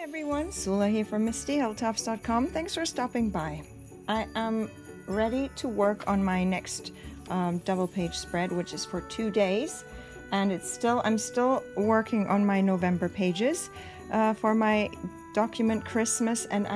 Everyone, Sula here from MistyHilltops.com. Thanks for stopping by. I am ready to work on my next double page spread, which is for 2 days, and I'm still working on my November pages for my document Christmas, and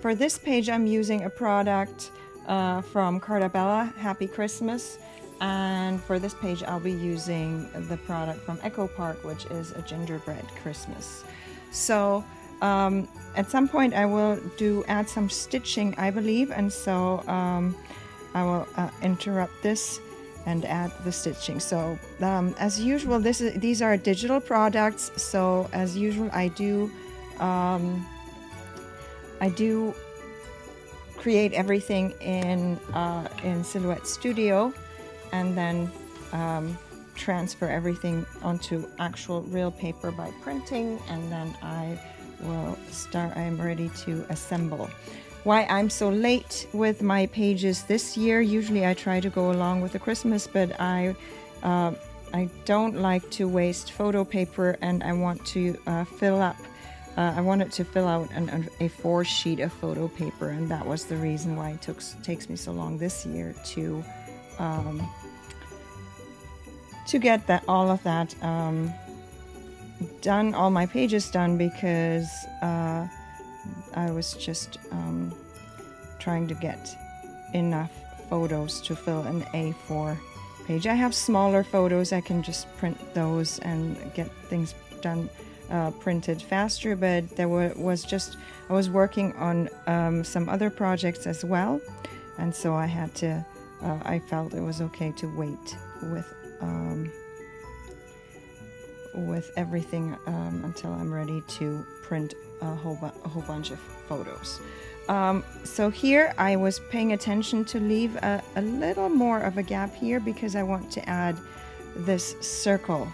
for this page I'm using a product from Carta, Happy Christmas, and for this page I'll be using the product from Echo Park, which is a Gingerbread Christmas. So at some point I will add some stitching, I believe, and so I will interrupt this and add the stitching. So as usual, these are digital products. So as usual, I do create everything in Silhouette Studio, and then transfer everything onto actual real paper by printing, and then I'm ready to assemble. Why I'm so late with my pages this year, usually I try to go along with the Christmas, but I don't like to waste photo paper, and I want to I wanted to fill out a 4 sheet of photo paper, and that was the reason why it takes me so long this year to get all of that done, all my pages done, because I was just trying to get enough photos to fill an A4 page. I have smaller photos, I can just print those and get things done printed faster, but I was working on some other projects as well, and so I felt it was okay to wait with everything until I'm ready to print a whole bunch of photos. So here I was paying attention to leave a little more of a gap here, because I want to add this circle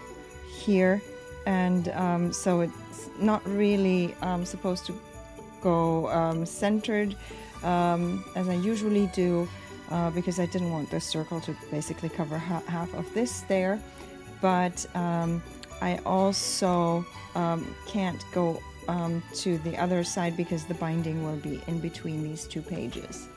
here, and so it's not really supposed to go centered as I usually do, because I didn't want this circle to basically cover half of this there, but I also can't go to the other side because the binding will be in between these 2 pages.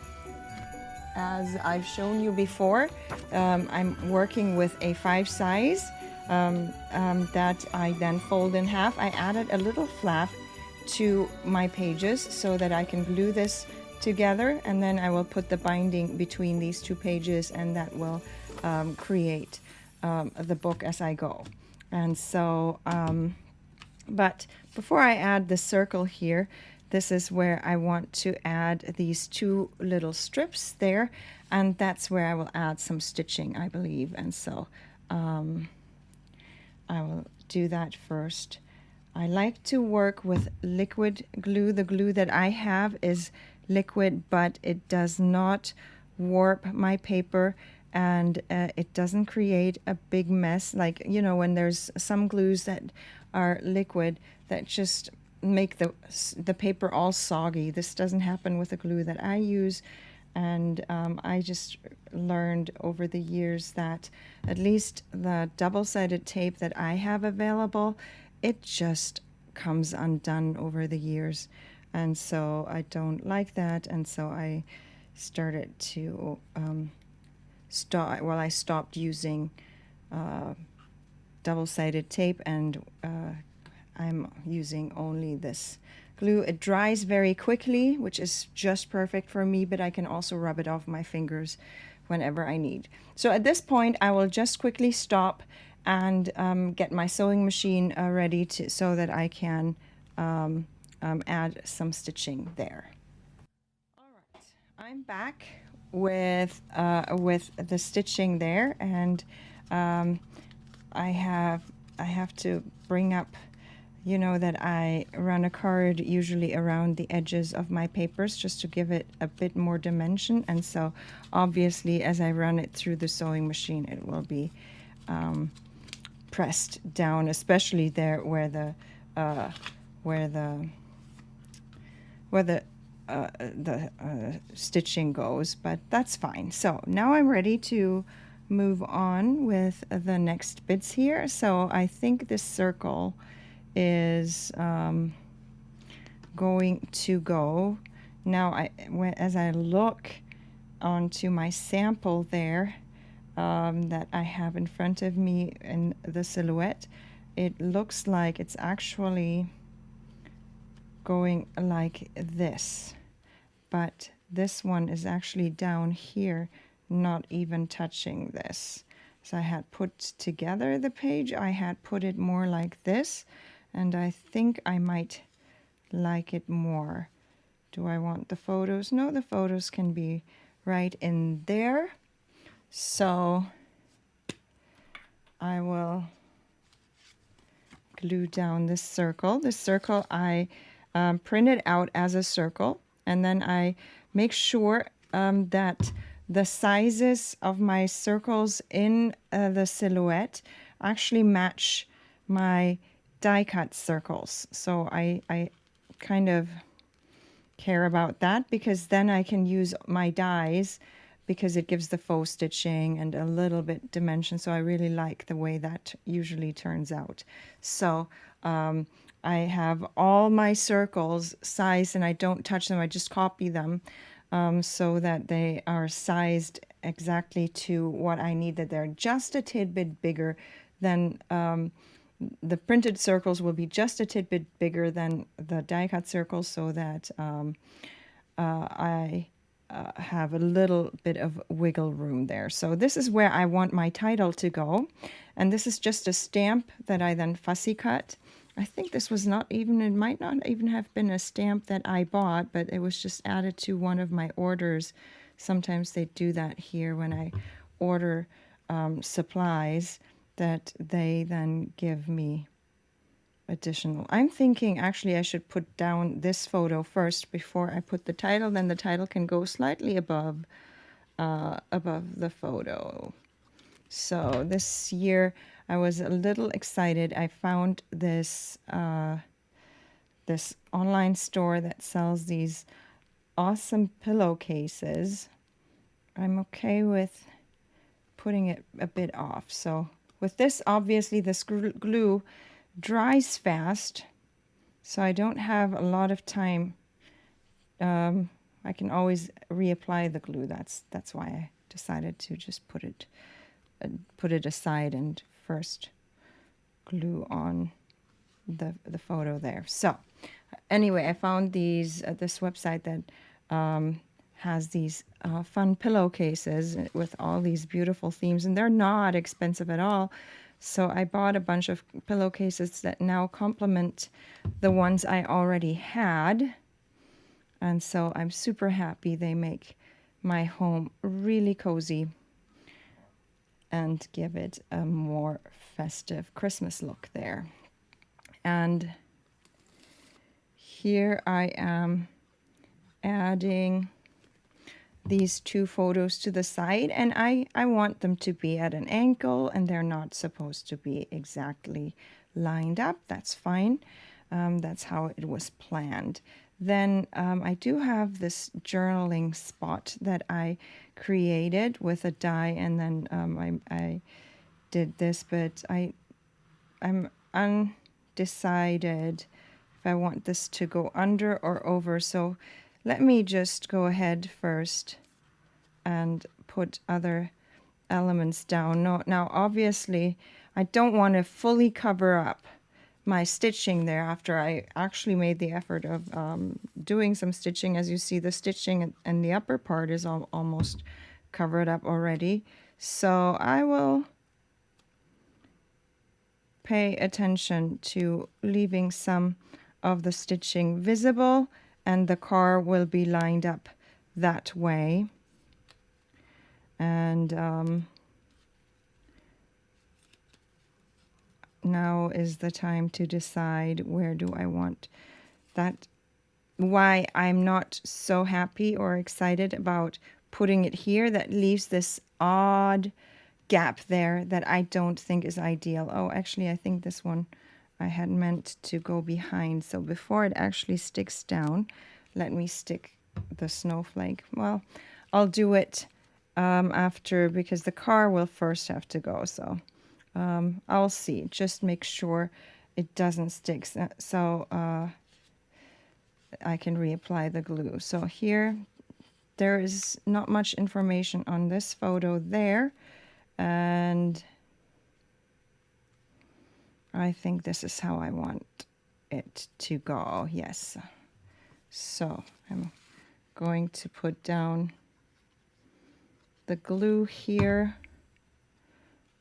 As I've shown you before, I'm working with a 5 size that I then fold in half. I added a little flap to my pages so that I can glue this together, and then I will put the binding between these 2 pages, and that will create the book as I go. And so but before I add the circle here, this is where I want to add these 2 little strips there, and that's where I will add some stitching, I believe. And so I will do that first. I like to work with liquid glue. The glue that I have is liquid, but it does not warp my paper, and it doesn't create a big mess, like, you know, when there's some glues that are liquid that just make the paper all soggy. This doesn't happen with the glue that I use, and I just learned over the years that at least the double-sided tape that I have available, it just comes undone over the years, and so I don't like that, and so I started to I stopped using double-sided tape, and I'm using only this glue. It dries very quickly, which is just perfect for me, but I can also rub it off my fingers whenever I need. So at this point I will just quickly stop and get my sewing machine ready so that I can add some stitching there. All right, I'm back with the stitching there, and I have to bring up, you know, that I run a card usually around the edges of my papers just to give it a bit more dimension, and so obviously as I run it through the sewing machine it will be pressed down, especially there where the stitching goes, but that's fine. So now I'm ready to move on with the next bits here. So I think this circle is going to go. Now, as I look onto my sample there that I have in front of me in the silhouette, it looks like it's actually going like this. But this one is actually down here, not even touching this. So I had put together the page, I had put it more like this, and I think I might like it more. Do I want the photos? No, the photos can be right in there. So I will glue down this circle. This circle I printed out as a circle, and then I make sure that the sizes of my circles in the silhouette actually match my die cut circles. So I kind of care about that, because then I can use my dies, because it gives the faux stitching and a little bit dimension. So I really like the way that usually turns out. So I have all my circles sized, and I don't touch them. I just copy them so that they are sized exactly to what I need, that they're just a tidbit bigger than the printed circles will be just a tidbit bigger than the die cut circles, so that I have a little bit of wiggle room there. So this is where I want my title to go. And this is just a stamp that I then fussy cut. I think this was not even, it might not even have been a stamp that I bought, but it was just added to one of my orders. Sometimes they do that here when I order supplies, that they then give me additional. I'm thinking actually I should put down this photo first before I put the title. Then the title can go slightly above the photo. So this year I was a little excited. I found this this online store that sells these awesome pillowcases. I'm okay with putting it a bit off. So with this, obviously this glue dries fast, so I don't have a lot of time. I can always reapply the glue. That's why I decided to just put it aside and first glue on the photo there. So anyway, I found these this website that has these fun pillowcases with all these beautiful themes, and they're not expensive at all. So I bought a bunch of pillowcases that now complement the ones I already had. And so I'm super happy. They make my home really cozy and give it a more festive Christmas look there. And here I am adding these two photos to the side, and I want them to be at an angle, and they're not supposed to be exactly lined up. That's fine. That's how it was planned. Then I do have this journaling spot that I created with a die, and then I did this, but I'm undecided if I want this to go under or over. So let me just go ahead first and put other elements down. Now, obviously, I don't want to fully cover up my stitching there after I actually made the effort of doing some stitching. As you see, the stitching and the upper part is almost covered up already. So I will pay attention to leaving some of the stitching visible, and the car will be lined up that way. And now is the time to decide where do I want that. Why I'm not so happy or excited about putting it here, that leaves this odd gap there that I don't think is ideal. Oh, actually, I think this one I had meant to go behind. So before it actually sticks down, let me stick the snowflake. Well, I'll do it after, because the car will first have to go. So I'll see. Just make sure it doesn't stick. So I can reapply the glue. So here, there is not much information on this photo there, and I think this is how I want it to go. Yes. So I'm going to put down the glue here,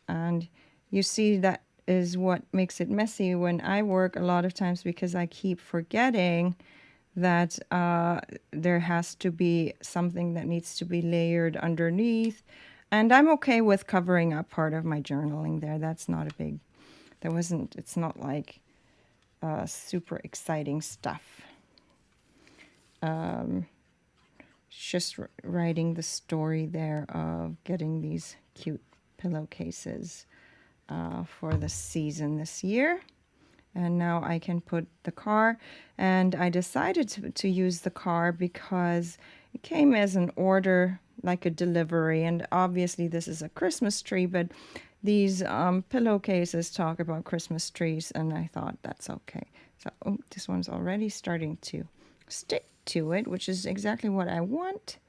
and you see that is what makes it messy when I work a lot of times, because I keep forgetting that there has to be something that needs to be layered underneath. And I'm okay with covering up part of my journaling there. That's not a big, it's not like super exciting stuff. Just writing the story there of getting these cute pillowcases for the season this year. And now I can put the car, and I decided to use the car because it came as an order, like a delivery, and obviously this is a Christmas tree, but these pillowcases talk about Christmas trees, and I thought that's okay. So this one's already starting to stick to it, which is exactly what I want,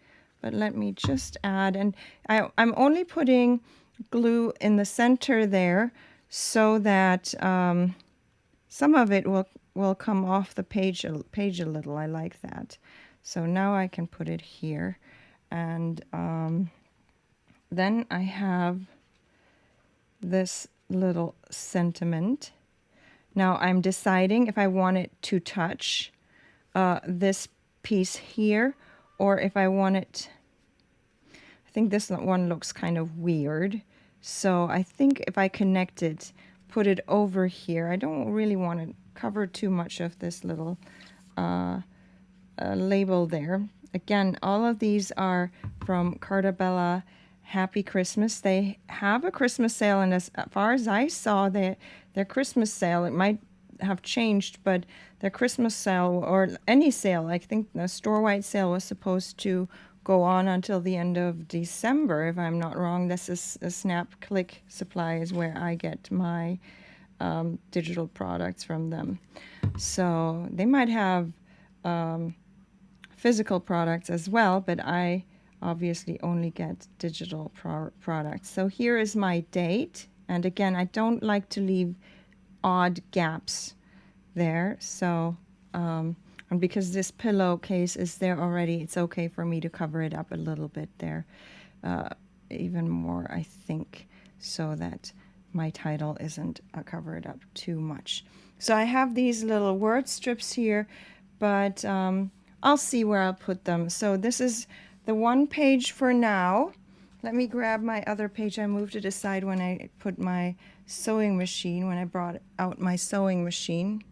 but let me just add, and I'm only putting glue in the center there so that some of it will come off the page a little. I like that. So now I can put it here. And then I have this little sentiment. Now I'm deciding if I want it to touch this piece here, or if I want it, I think this one looks kind of weird. So I think if I connect it, put it over here. I don't really want to cover too much of this little label there. Again, all of these are from Carta Happy Christmas. They have a Christmas sale, and as far as I saw, their Christmas sale, it might have changed, but their Christmas sale, or any sale, I think the store-wide sale was supposed to go on until the end of December, if I'm not wrong. This is a Snap Click Supply is where I get my digital products from them. So they might have physical products as well, but I obviously only get digital products. So here is my date, and again, I don't like to leave odd gaps there. So and because this pillowcase is there already, it's okay for me to cover it up a little bit there, even more, I think, so that my title isn't covered up too much. So I have these little word strips here, but I'll see where I'll put them. So this is the one page for now. Let me grab my other page. I moved it aside when I put my sewing machine, when I brought out my sewing machine.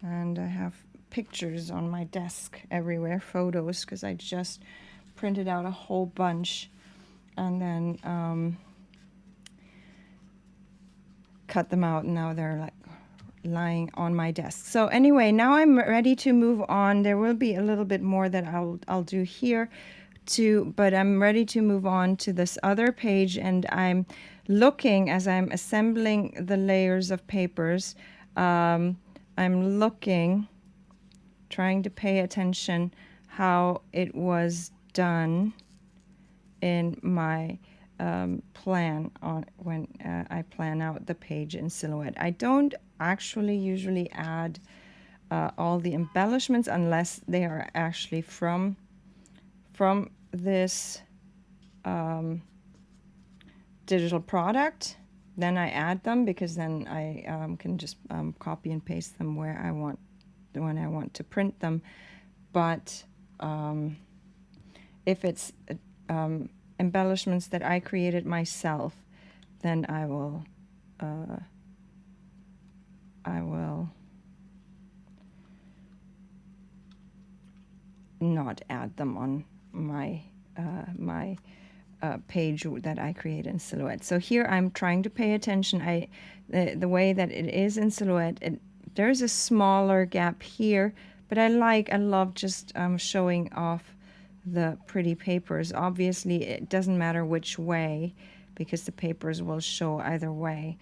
And I have pictures on my desk everywhere, photos, because I just printed out a whole bunch and then cut them out, and now they're like lying on my desk. So anyway, now I'm ready to move on. There will be a little bit more that I'll do here too, but I'm ready to move on to this other page, and I'm looking as I'm assembling the layers of papers. I'm looking, trying to pay attention how it was done in my plan on when I plan out the page in Silhouette. I don't actually usually add all the embellishments unless they are actually from this digital product. Then I add them, because then I can just copy and paste them where I want, when I want to print them. But if it's embellishments that I created myself, then I will not add them on my page that I create in Silhouette. So here I'm trying to pay attention. The way that it is in Silhouette, there's a smaller gap here, but I love just showing off the pretty papers. Obviously, it doesn't matter which way, because the papers will show either way.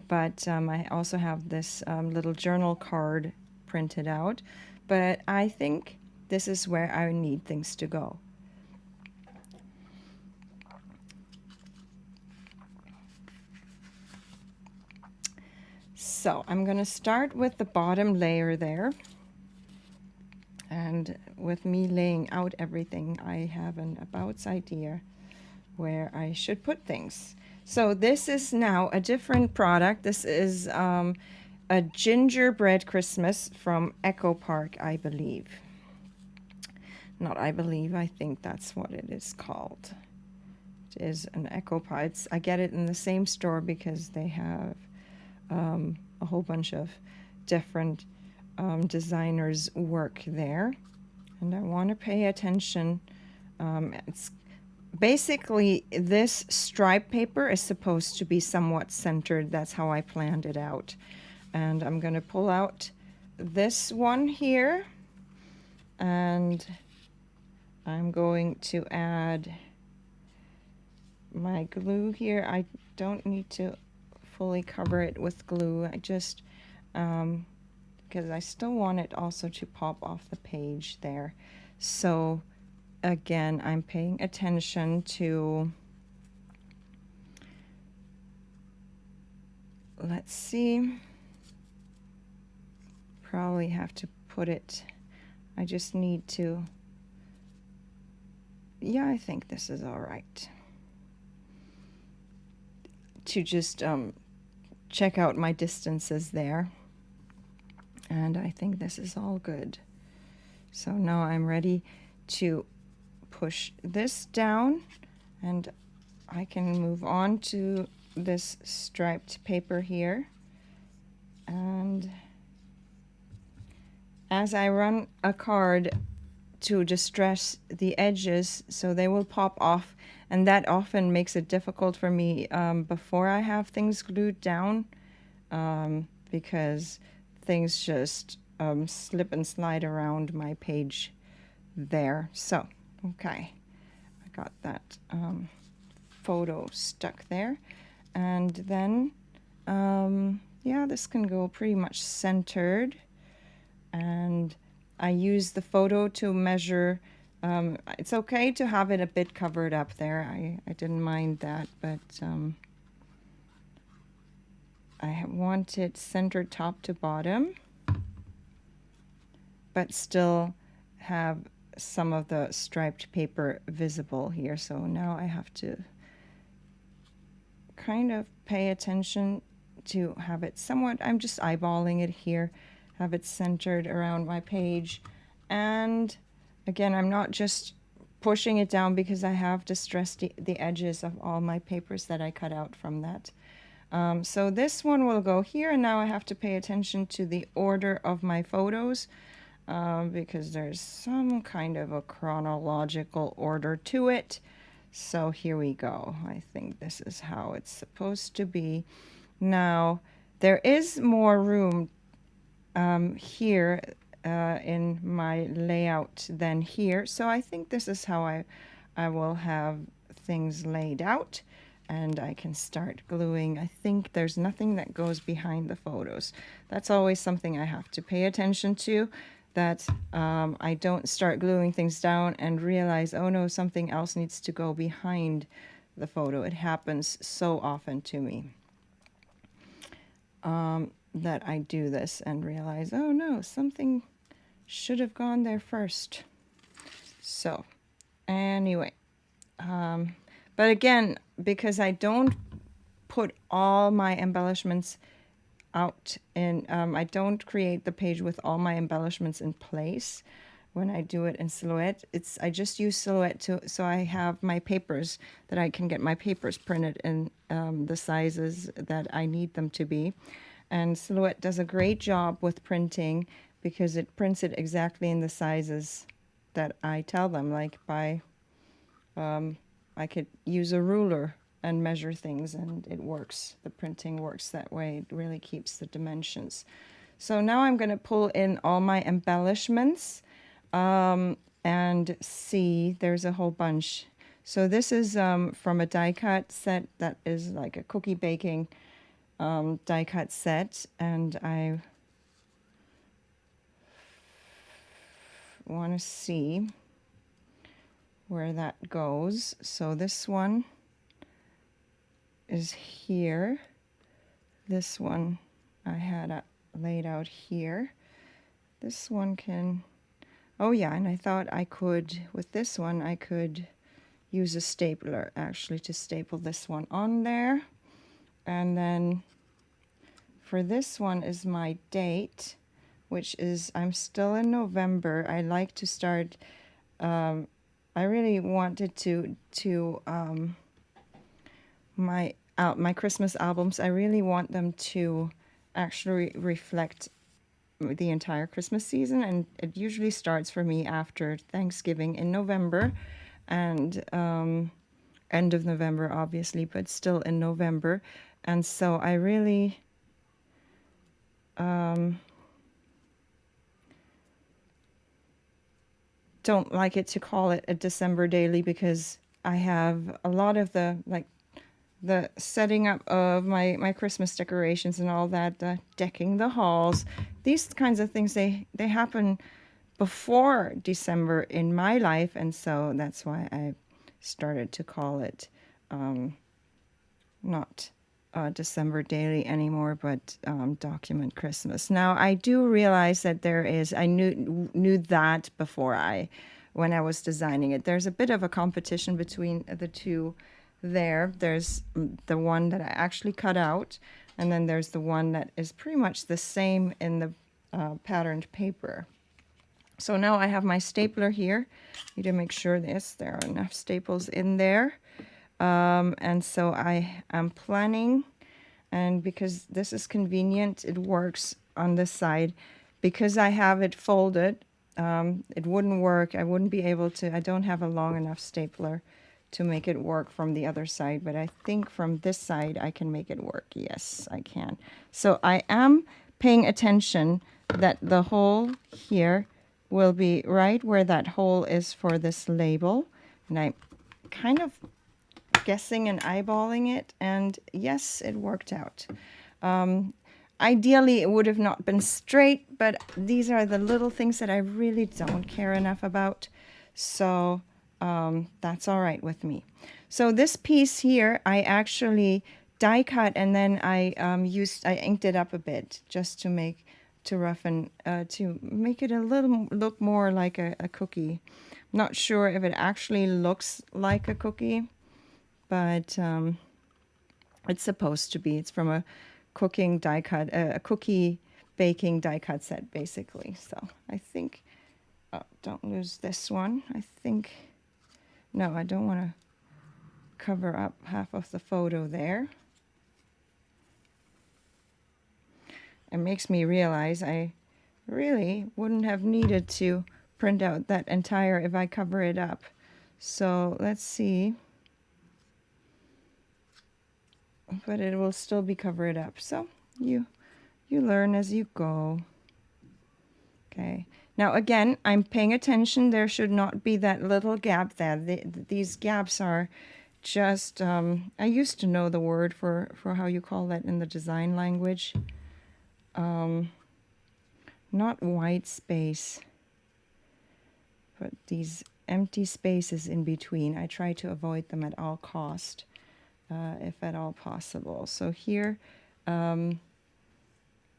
But I also have this little journal card printed out, but I think this is where I need things to go. So I'm going to start with the bottom layer there. And with me laying out everything, I have an about idea where I should put things. So this is now a different product. This is a Gingerbread Christmas from Echo Park, I believe. Not I believe, I think that's what it is called. It is an Echo Park. I get it in the same store because they have a whole bunch of different designers work there. And I want to pay attention. It's basically, this stripe paper is supposed to be somewhat centered. That's how I planned it out. And I'm going to pull out this one here. And I'm going to add my glue here. I don't need to fully cover it with glue. I just, because I still want it also to pop off the page there. So again, I'm paying attention to, let's see, probably have to put it, I just need to, yeah, I think this is all right. To just check out my distances there. And I think this is all good. So now I'm ready to push this down, and I can move on to this striped paper here. And as I run a card to distress the edges so they will pop off, and that often makes it difficult for me before I have things glued down, because things just slip and slide around my page there. So, okay, I got that photo stuck there. And then, yeah, this can go pretty much centered. And I use the photo to measure. It's okay to have it a bit covered up there. I didn't mind that, but I want it centered top to bottom, but still have some of the striped paper visible here. So now I have to kind of pay attention to have it somewhat, I'm just eyeballing it here, have it centered around my page. And again, I'm not just pushing it down because I have distressed the edges of all my papers that I cut out from that. So this one will go here, and now I have to pay attention to the order of my photos because there's some kind of a chronological order to it. So here we go. I think this is how it's supposed to be. Now, there is more room here in my layout than here. So I think this is how I will have things laid out, and I can start gluing. I think there's nothing that goes behind the photos. That's always something I have to pay attention to, that I don't start gluing things down and realize, oh no, something else needs to go behind the photo. It happens so often to me that I do this and realize, oh no, something should have gone there first. So anyway, but again, because I don't put all my embellishments out in, I don't create the page with all my embellishments in place when I do it in Silhouette. I just use Silhouette so I have my papers, that I can get my papers printed in the sizes that I need them to be. And Silhouette does a great job with printing because it prints it exactly in the sizes that I tell them. Like I could use a ruler and measure things, and it works. The printing works that way. It really keeps the dimensions. So now I'm going to pull in all my embellishments and see, there's a whole bunch. So this is from a die cut set that is like a cookie baking die cut set, and I want to see where that goes. So this one is here. This one I had laid out here. This one can, oh yeah, and I thought I could, with this one, I could use a stapler actually to staple this one on there. And then for this one is my date, which is, I'm still in November. I like to start, I really wanted to my Christmas albums, I really want them to actually reflect the entire Christmas season, and it usually starts for me after Thanksgiving in November, and end of November obviously, but still in November. And so I really don't like it to call it a December daily, because I have a lot of the setting up of my Christmas decorations and all that, decking the halls, these kinds of things, they happen before December in my life, and so that's why I started to call it not December daily anymore, but document Christmas. Now I do realize that there is, I knew that before when I was designing it, there's a bit of a competition between the two. There's the one that I actually cut out, and then there's the one that is pretty much the same in the patterned paper. So now I have my stapler here. Need to make sure there are enough staples in there. And so I am planning, and because this is convenient, it works on this side. Because I have it folded, it wouldn't work. I wouldn't be able to, I don't have a long enough stapler to make it work from the other side, but I think from this side I can make it work. Yes, I can. So I am paying attention that the hole here will be right where that hole is for this label, and I'm kind of guessing and eyeballing it, and yes, it worked out. Ideally it would have not been straight, but these are the little things that I really don't care enough about, so that's all right with me. So this piece here, I actually die cut, and then I inked it up a bit just to make it a little look more like a cookie. Not sure if it actually looks like a cookie, but it's supposed to be. It's from a cooking die cut, a cookie baking die cut set basically. So I think, don't lose this one. I think. No, I don't want to cover up half of the photo there. It makes me realize I really wouldn't have needed to print out that entire if I cover it up. So let's see. But it will still be covered up. So you learn as you go. Okay. Now again, I'm paying attention. There should not be that little gap there. These gaps are just, I used to know the word for how you call that in the design language. Not white space, but these empty spaces in between. I try to avoid them at all cost, if at all possible. So here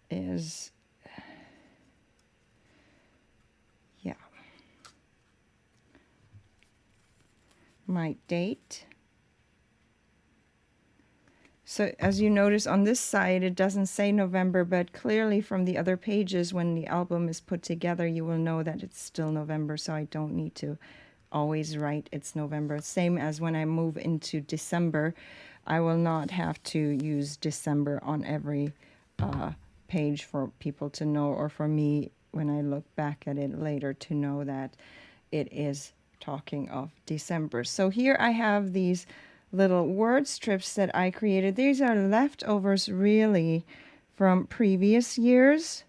is... my date. So as you notice on this side, it doesn't say November, but clearly from the other pages, when the album is put together, you will know that it's still November, so I don't need to always write it's November. Same as when I move into December, I will not have to use December on every page for people to know, or for me when I look back at it later to know that it is talking of December. So here I have these little word strips that I created. These are leftovers really from previous years,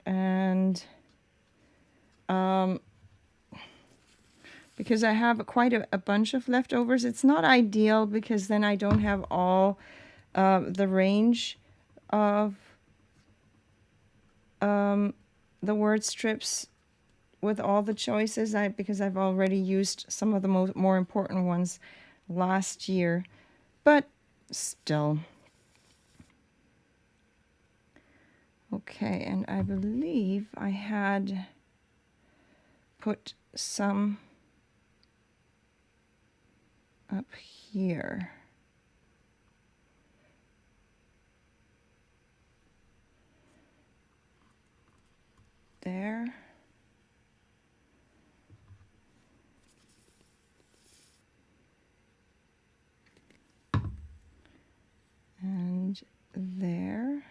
and because I have quite a bunch of leftovers, it's not ideal because then I don't have all the range of the word strips with all the choices because I've already used some of the more important ones last year, but still. Okay, and I believe I had put some up here. There. And there.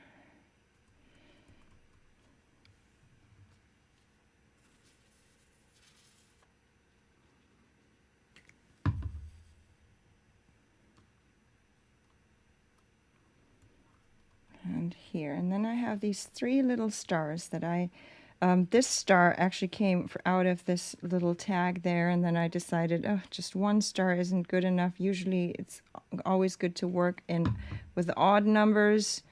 And here. And then I have these 3 little stars that this star actually came out of this little tag there, and then I decided, oh, just 1 star isn't good enough. Usually it's always good to work with odd numbers,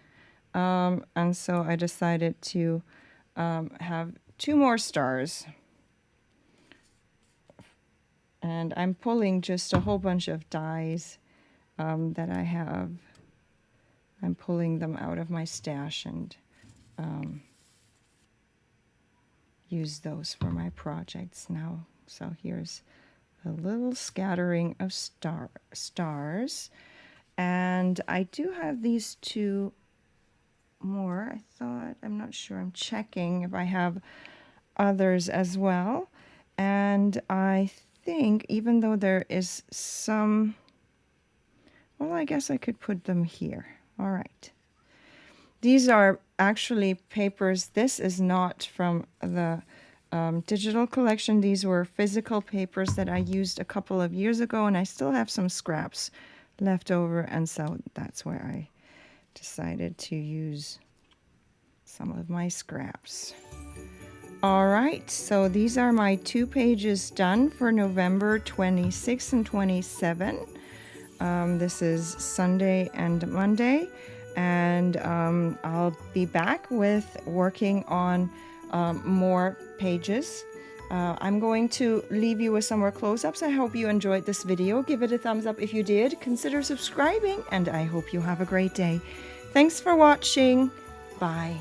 and so I decided to have 2 more stars. And I'm pulling just a whole bunch of dies that I have. I'm pulling them out of my stash and use those for my projects now. So here's a little scattering of stars. And I do have these 2 more. I'm not sure. I'm checking if I have others as well. And I think even though there is some, well, I guess I could put them here. All right. These are actually papers. This is not from the digital collection. These were physical papers that I used a couple of years ago, and I still have some scraps left over, and so that's where I decided to use some of my scraps. All right, so these are my 2 pages done for November 26 and 27. This is Sunday and Monday, and I'll be back with working on more pages. I'm going to leave you with some more close-ups. I hope you enjoyed this video. Give it a thumbs up if you did. Consider subscribing, and I hope you have a great day. Thanks for watching. Bye.